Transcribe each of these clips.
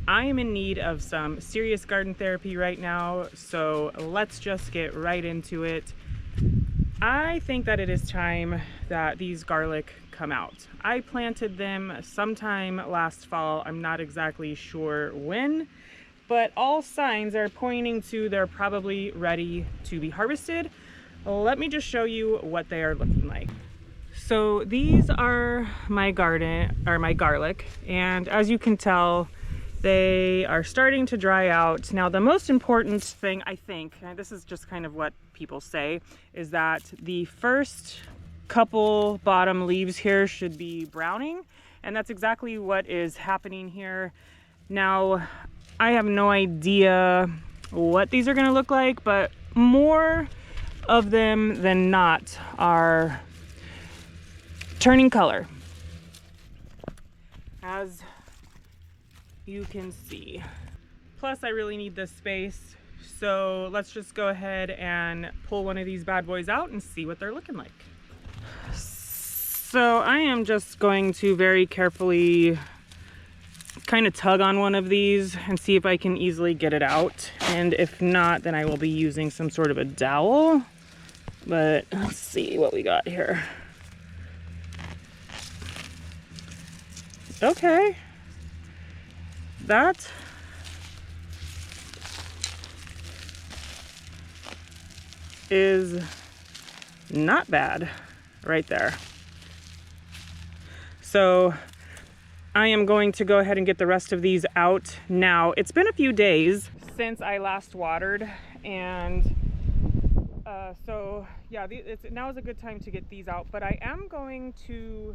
I am in need of some serious garden therapy right now, so let's just get right into it. I think that it is time that these garlic come out. I planted them sometime last fall. I'm not exactly sure when, but all signs are pointing to they're probably ready to be harvested. Let me just show you what they are looking like. So these are my garlic, and as you can tell, they are starting to dry out. Now, the most important thing, I think, and this is just kind of what people say, is that the first couple bottom leaves here should be browning, and that's exactly what is happening here. Now, I have no idea what these are going to look like, but more of them than not are turning color, as you can see. Plus, I really need this space, so let's just go ahead and pull one of these bad boys out and see what they're looking like. So I am just going to very carefully kind of tug on one of these and see if I can easily get it out, and if not, then I will be using some sort of a dowel. But let's see what we got here. Okay, that is not bad right there. So I am going to go ahead and get the rest of these out now. It's been a few days since I last watered, and so yeah, now is a good time to get these out, but I am going to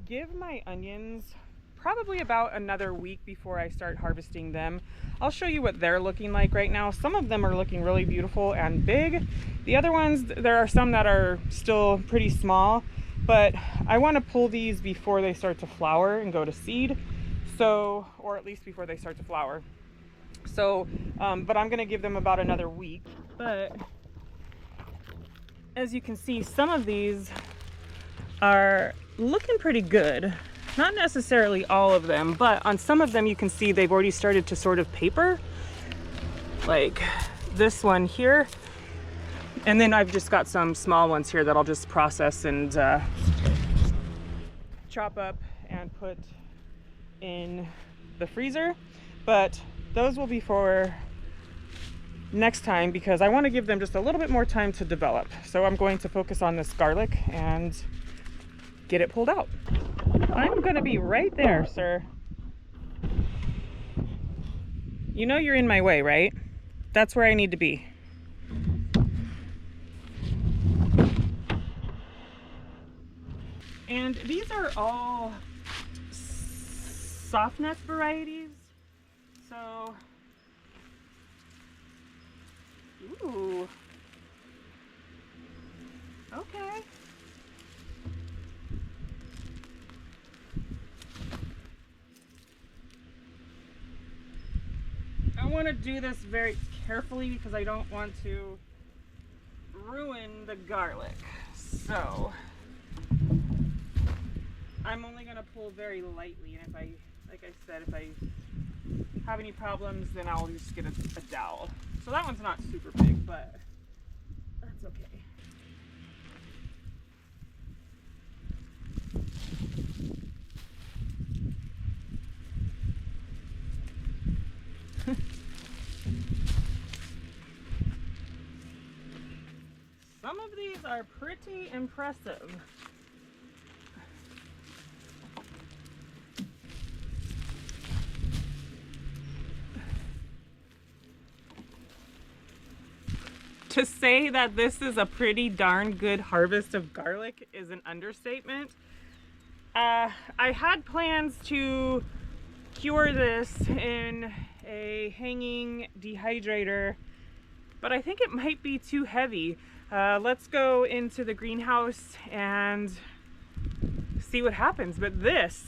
give my onions probably about another week before I start harvesting them. I'll show you what they're looking like right now. Some of them are looking really beautiful and big. The other ones, there are some that are still pretty small, but I want to pull these before they start to flower and go to seed. So, or at least before they start to flower. So, but I'm going to give them about another week. But as you can see, some of these are looking pretty good. Not necessarily all of them, but on some of them you can see they've already started to sort of paper, like this one here. And then I've just got some small ones here that I'll just process and chop up and put in the freezer. But those will be for next time, because I want to give them just a little bit more time to develop. So I'm going to focus on this garlic and get it pulled out. I'm gonna be right there, sir. You know you're in my way, right? That's where I need to be. And these are all softness varieties. So, ooh, okay. I want to do this very carefully because I don't want to ruin the garlic. So I'm only going to pull very lightly, and if I, like I said, if I have any problems, then I'll just get a dowel. So that one's not super big, but that's okay. Some of these are pretty impressive. To say that this is a pretty darn good harvest of garlic is an understatement. I had plans to cure this in a hanging dehydrator, but I think it might be too heavy. Let's go into the greenhouse and see what happens. But this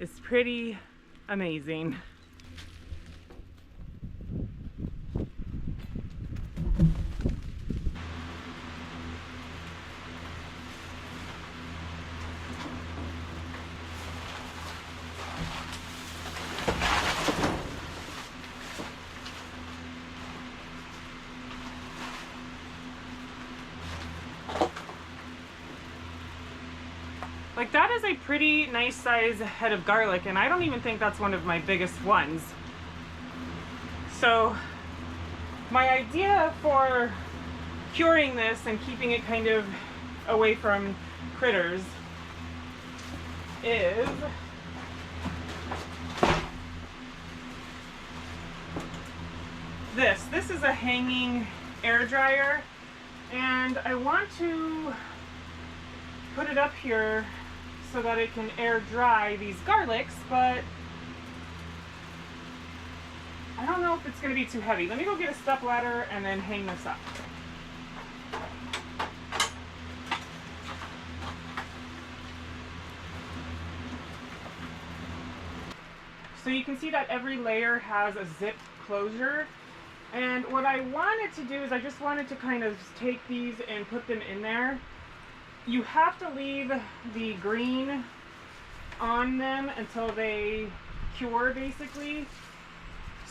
is pretty amazing. Like, that is a pretty nice size head of garlic, and I don't even think that's one of my biggest ones. So my idea for curing this and keeping it kind of away from critters is this. This is a hanging air dryer, and I want to put it up here so that it can air dry these garlics, but I don't know if it's going to be too heavy. Let me go get a step ladder and then hang this up. So you can see that every layer has a zip closure. And what I wanted to do is I just wanted to kind of take these and put them in there. You have to leave the green on them until they cure, basically.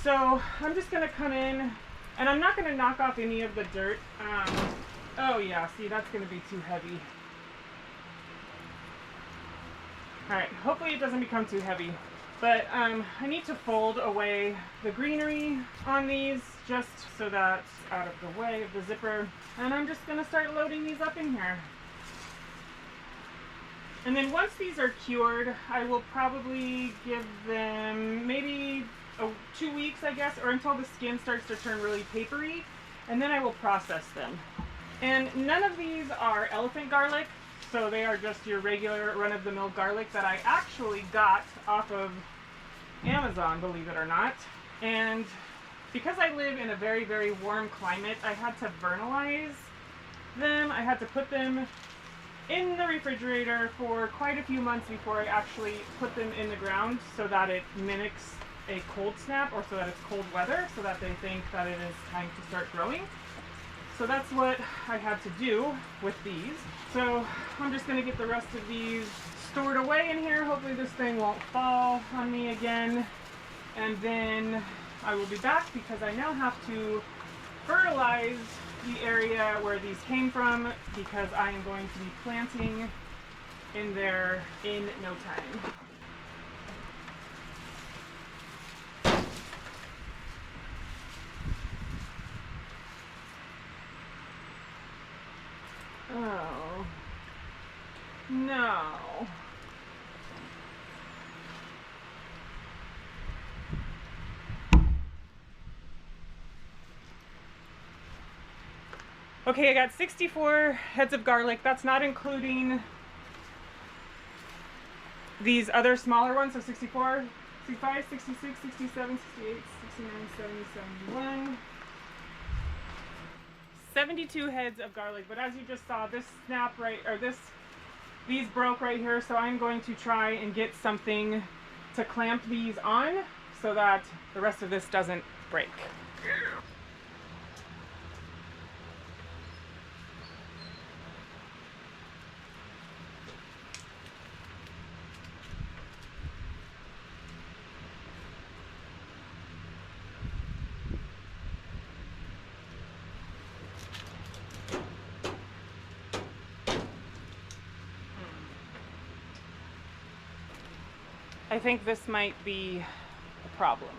So I'm just going to come in, and I'm not going to knock off any of the dirt. Oh yeah, see, that's going to be too heavy. Alright, hopefully it doesn't become too heavy. But I need to fold away the greenery on these just so that's out of the way of the zipper. And I'm just going to start loading these up in here. And then once these are cured, I will probably give them maybe 2 weeks, I guess, or until the skin starts to turn really papery, and then I will process them. And none of these are elephant garlic, so they are just your regular run-of-the-mill garlic that I actually got off of Amazon, believe it or not. And because I live in a very, very warm climate, I had to vernalize them. I had to put them in the refrigerator for quite a few months before I actually put them in the ground so that it mimics a cold snap, or so that it's cold weather, so that they think that it is time to start growing. So that's what I had to do with these. So I'm just going to get the rest of these stored away in here. Hopefully this thing won't fall on me again. And then I will be back because I now have to fertilize the area where these came from, because I am going to be planting in there in no time. Oh, no. Okay, I got 64 heads of garlic. That's not including these other smaller ones, so 64, 65, 66, 67, 68, 69, 70, 71. 72 heads of garlic, but as you just saw, this snap right, or these broke right here, so I'm going to try and get something to clamp these on so that the rest of this doesn't break. I think this might be a problem.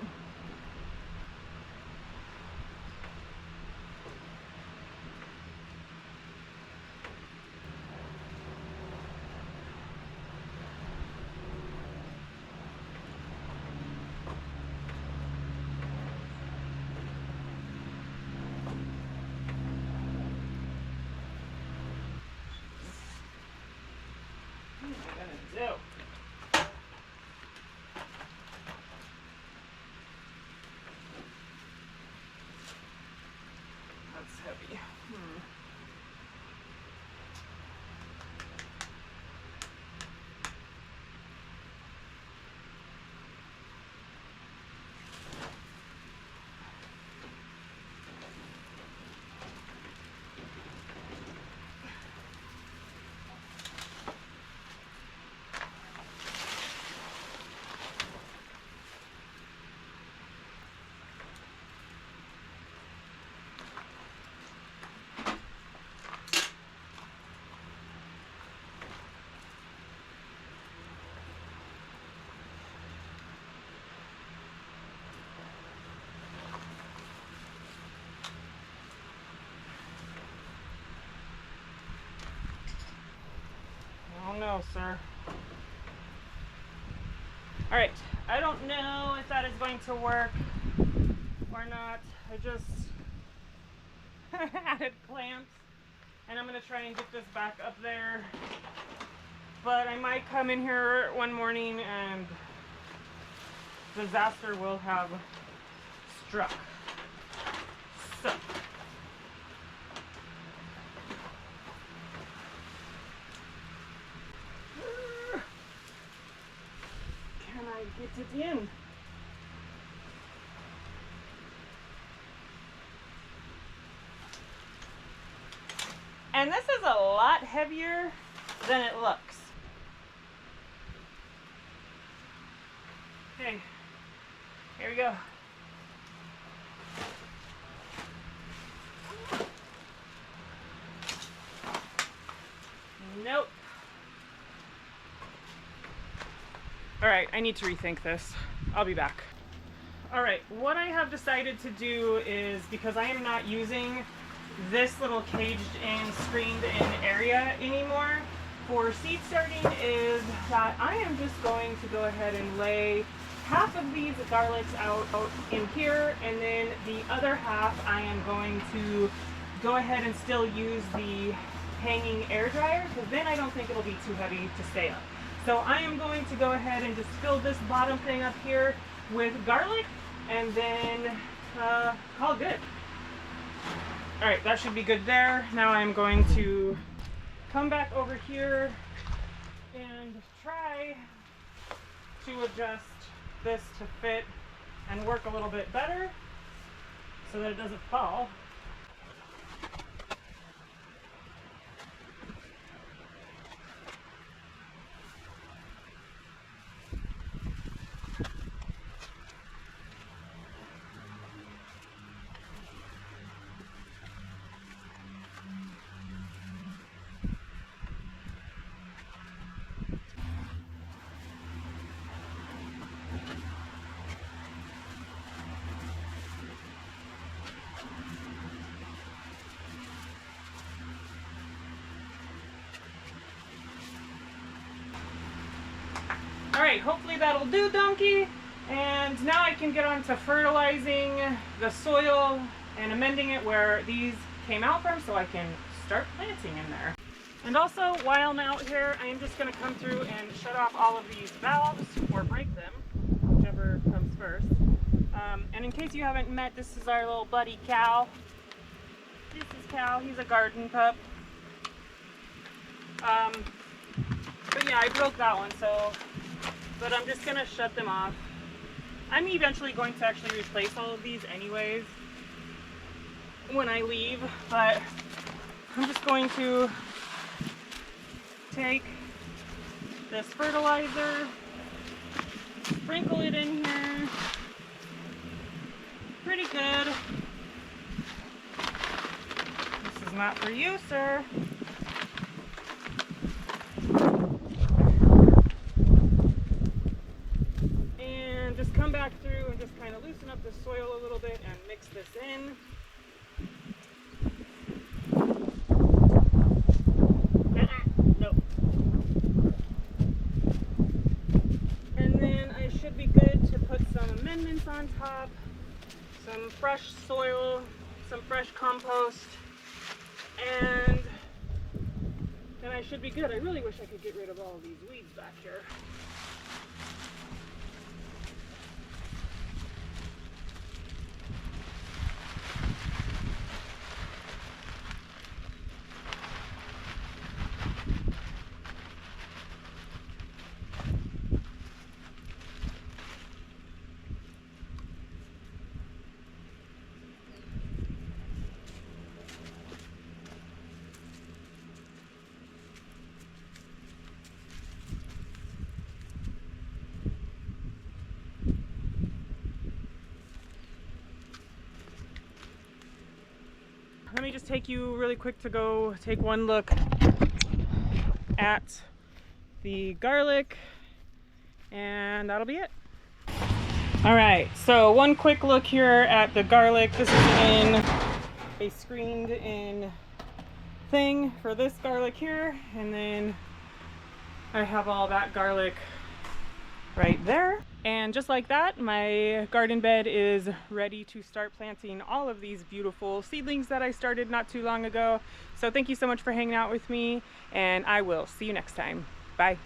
What am I gonna do? know, sir. All right, I don't know if that is going to work or not. I just added clamps, and I'm gonna try and get this back up there. But I might come in here one morning and disaster will have struck. So. Can I get it in? And this is a lot heavier than it looks. Okay, here we go. Nope. All right, I need to rethink this. I'll be back. All right, what I have decided to do is, because I am not using this little caged in, screened in area anymore for seed starting, is that I am just going to go ahead and lay half of these garlics out in here, and then the other half I am going to go ahead and still use the hanging air dryer, because then I don't think it'll be too heavy to stay up. So I am going to go ahead and just fill this bottom thing up here with garlic, and then call it good. All right, that should be good there. Now I'm going to come back over here and try to adjust this to fit and work a little bit better so that it doesn't fall. All right, hopefully that'll do, donkey. And now I can get on to fertilizing the soil and amending it where these came out from, so I can start planting in there. And also, while I'm out here, I am just gonna come through and shut off all of these valves, or break them, whichever comes first. And in case you haven't met, this is our little buddy Cal. This is Cal, he's a garden pup. But yeah, I broke that one, so, but I'm just gonna shut them off. I'm eventually going to actually replace all of these anyways when I leave, but I'm just going to take this fertilizer, sprinkle it in here pretty good. This is not for you, sir. And just come back through and just kind of loosen up the soil a little bit and mix this in. Nope. And then I should be good to put some amendments on top, some fresh soil, some fresh compost, and then I should be good. I really wish I could get rid of all of these weeds back here. Let me just take you really quick to go take one look at the garlic, and that'll be it. All right, so one quick look here at the garlic. This is in a screened in thing for this garlic here, and then I have all that garlic right there. And just like that, my garden bed is ready to start planting all of these beautiful seedlings that I started not too long ago. So thank you so much for hanging out with me, and I will see you next time. Bye.